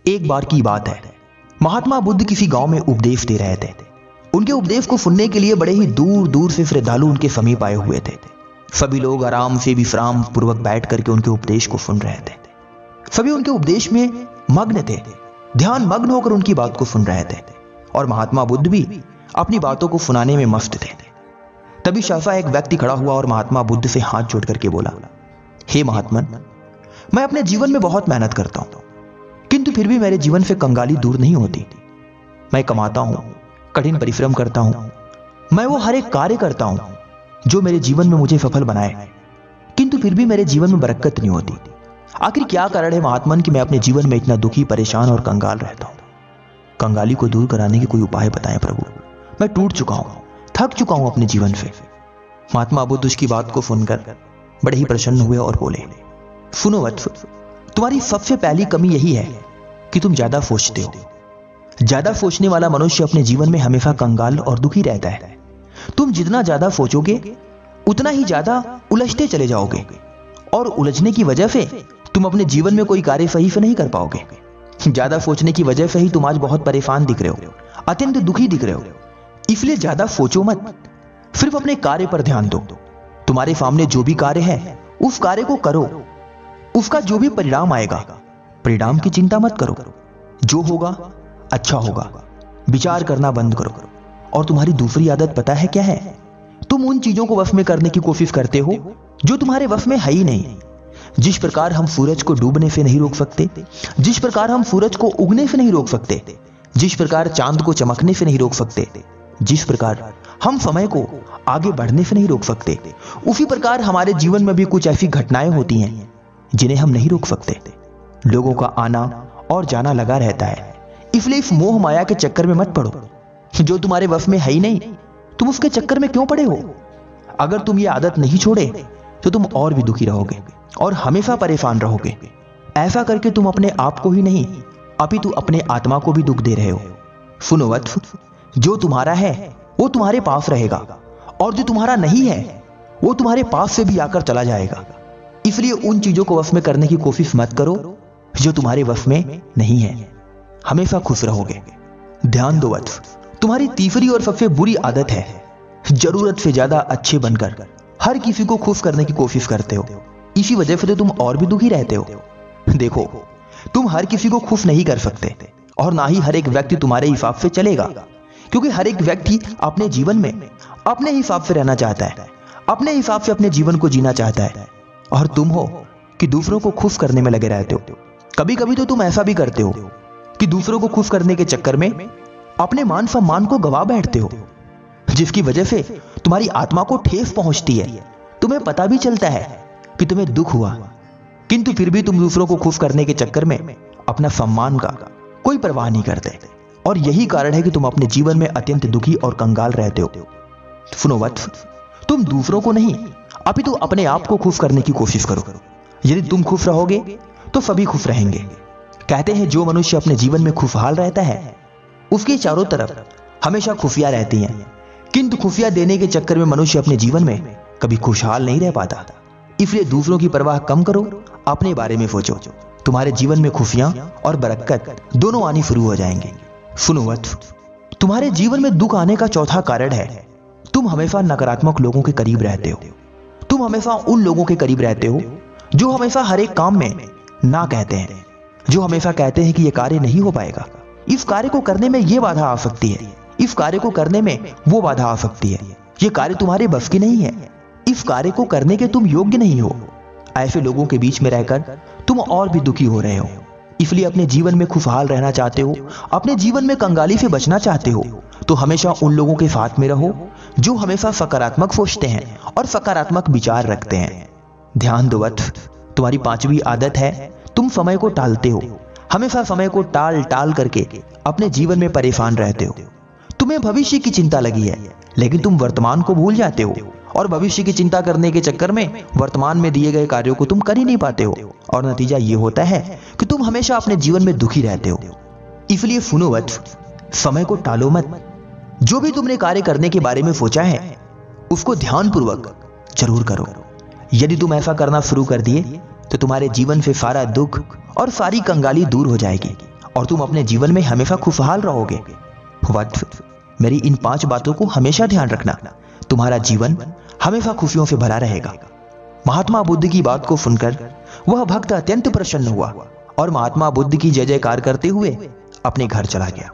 एक बार की बात है, महात्मा बुद्ध किसी गांव में उपदेश दे रहे थे। उनके उपदेश को सुनने के लिए बड़े ही दूर दूर से श्रद्धालु उनके समीप आए हुए थे। सभी लोग आराम से विश्राम पूर्वक बैठ करके उनके उपदेश को सुन रहे थे। सभी उनके उपदेश में मग्न थे, ध्यान मग्न होकर उनकी बात को सुन रहे थे और महात्मा बुद्ध भी अपनी बातों को सुनाने में मस्त थे। तभी सहसा एक व्यक्ति खड़ा हुआ और महात्मा बुद्ध से हाथ जोड़ करके बोला, हे महात्मन, मैं अपने जीवन में बहुत मेहनत करता हूं, किंतु फिर भी मेरे जीवन से कंगाली दूर नहीं होती। मैं कमाता हूं, कठिन परिश्रम करता हूं, मैं वो हर एक कार्य करता हूं जो मेरे जीवन में मुझे सफल बनाए, किंतु फिर भी मेरे जीवन में बरकत नहीं होती। आखिर क्या कारण है महात्मन कि मैं अपने जीवन में इतना दुखी, परेशान और कंगाल रहता हूं? कंगाली को दूर कराने के कोई उपाय बताएं प्रभु। मैं टूट चुका हूं, थक चुका हूं अपने जीवन से। महात्मा बुद्ध उसकी बात को सुनकर बड़े ही प्रसन्न हुए और बोले, सुनो वत्स, तुम्हारी सबसे पहली कमी यही है कि तुम ज्यादा सोचते हो। ज्यादा सोचने वाला मनुष्य अपने जीवन में हमेशा कंगाल और दुखी रहता है। तुम जितना ज्यादा सोचोगे उतना ही ज्यादा उलझते चले जाओगे और उलझने की वजह से तुम अपने जीवन में कोई कार्य सही से नहीं कर पाओगे। ज्यादा सोचने की वजह से ही तुम आज बहुत परेशान दिख रहे हो, अत्यंत दुखी दिख रहे हो। इसलिए ज्यादा सोचो मत, सिर्फ अपने कार्य पर ध्यान दो। तुम्हारे सामने जो भी कार्य है उस कार्य को करो, उसका जो भी परिणाम आएगा, परिणाम की चिंता मत करो। जो होगा अच्छा होगा, विचार करना बंद करो। और तुम्हारी दूसरी आदत पता है क्या है? तुम उन चीजों को वश में करने की कोशिश करते हो जो तुम्हारे वश में है ही नहीं। जिस प्रकार हम सूरज को डूबने से नहीं रोक सकते, जिस प्रकार हम सूरज को उगने से नहीं रोक सकते, जिस प्रकार चांद को चमकने से नहीं रोक सकते, जिस प्रकार हम समय को आगे बढ़ने से नहीं रोक सकते, उसी प्रकार हमारे जीवन में भी कुछ ऐसी घटनाएं होती हैं जिन्हें हम नहीं रोक सकते। लोगों का आना और जाना लगा रहता है। इसलिए इस मोह माया के चक्कर में मत पड़ो। जो तुम्हारे वश में है ही नहीं, तुम उसके चक्कर में क्यों पड़े हो? अगर तुम ये आदत नहीं छोड़े तो तुम और भी दुखी रहोगे और हमेशा परेशान रहोगे। ऐसा करके तुम अपने आप को ही नहीं अपितु अपने आत्मा को भी दुख दे रहे हो। सुनो वत्स, जो तुम्हारा है वो तुम्हारे पास रहेगा और जो तुम्हारा नहीं है वो तुम्हारे पास से भी आकर चला जाएगा। इसलिए उन चीजों को वश में करने की कोशिश मत करो जो तुम्हारे वश में नहीं है। हमेशा खुश रहोगे। ध्यान दो वत्स, तुम्हारी तीसरी और सबसे बुरी आदत है जरूरत से ज्यादा अच्छे बनकर हर किसी को खुश करने की कोशिश करते हो। इसी वजह से तो तुम और भी दुखी रहते हो। देखो, तुम हर किसी को खुश नहीं कर सकते और ना ही हर एक व्यक्ति तुम्हारे हिसाब से चलेगा, क्योंकि हर एक व्यक्ति अपने जीवन में अपने हिसाब से रहना चाहता है, अपने हिसाब से अपने जीवन को जीना चाहता है। और तुम हो कि दूसरों को खुश करने में लगे रहते हो। कभी कभी तो तुम ऐसा भी करते हो कि दूसरों को खुश करने के चक्कर में अपने मान सम्मान को गवा बैठते हो, जिसकी वजह से तुम्हारी आत्मा को ठेस पहुंचती है। तुम्हें पता भी चलता है कि तुम्हें दुख हुआ, किंतु फिर भी तुम दूसरों को खुश करने के चक्कर में अपना सम्मान का कोई परवाह नहीं करते। और यही कारण है कि तुम अपने जीवन में अत्यंत दुखी और कंगाल रहते हो। सुनो वत्स, तुम दूसरों को नहीं अपितु अपने आप को खुश करने की कोशिश करो। यदि तुम खुश रहोगे तो सभी खुश रहेंगे। कहते हैं जो मनुष्य अपने जीवन में खुशहाल रहता है उसके चारों तरफ हमेशा खुशियां रहती हैं, किंतु खुशियां देने के चक्कर में मनुष्य अपने जीवन में कभी खुशहाल नहीं रह पाता। इसलिए दूसरों की परवाह कम करो, अपने बारे में सोचो। तुम्हारे जीवन में खुशियां और बरकत दोनों आनी शुरू हो जाएंगे। सुनो वत्स, तुम्हारे जीवन में दुख आने का चौथा कारण है तुम हमेशा नकारात्मक लोगों के करीब रहते हो। तुम हमेशा उन लोगों के करीब रहते हो जो हमेशा हर एक काम में ना कहते हैं, जो हमेशा कहते हैं कि यह कार्य नहीं हो पाएगा, इस कार्य को करने में यह बाधा आ सकती है, इस कार्य को करने में वो बाधा आ सकती है, यह कार्य तुम्हारे बस की नहीं है, इस कार्य को करने के तुम योग्य नहीं हो। ऐसे लोगों के बीच में रहकर तुम और भी दुखी हो रहे हो। इसलिए अपने जीवन में खुशहाल रहना चाहते हो, अपने जीवन में कंगाली से बचना चाहते हो, तो हमेशा उन लोगों के साथ में रहो जो हमेशा सकारात्मक सोचते हैं और सकारात्मक विचार रखते हैं। ध्यान दो वत्स, तुम्हारी पांचवी आदत है तुम समय को टालते हो। हमेशा समय को टाल टाल करके अपने जीवन में परेशान रहते हो। तुम्हें भविष्य की चिंता लगी है, लेकिन तुम वर्तमान को भूल जाते हो और भविष्य की चिंता करने के चक्कर में वर्तमान में दिए गए कार्यों को तुम कर ही नहीं पाते हो और नतीजा ये होता है कि तुम हमेशा अपने जीवन में दुखी रहते हो। इसलिए सुनो वत्स, समय को टालो मत। जो भी तुमने कार्य करने के बारे में सोचा है उसको ध्यानपूर्वक जरूर करो। यदि तुम ऐसा करना शुरू कर दिए तो तुम्हारे जीवन से सारा दुख और सारी कंगाली दूर हो जाएगी और तुम अपने जीवन में हमेशा खुशहाल रहोगे। वत्स, मेरी इन 5 बातों को हमेशा ध्यान रखना, तुम्हारा जीवन हमेशा खुशियों से भरा रहेगा। महात्मा बुद्ध की बात को सुनकर वह भक्त अत्यंत प्रसन्न हुआ और महात्मा बुद्ध की जय जयकार करते हुए अपने घर चला गया।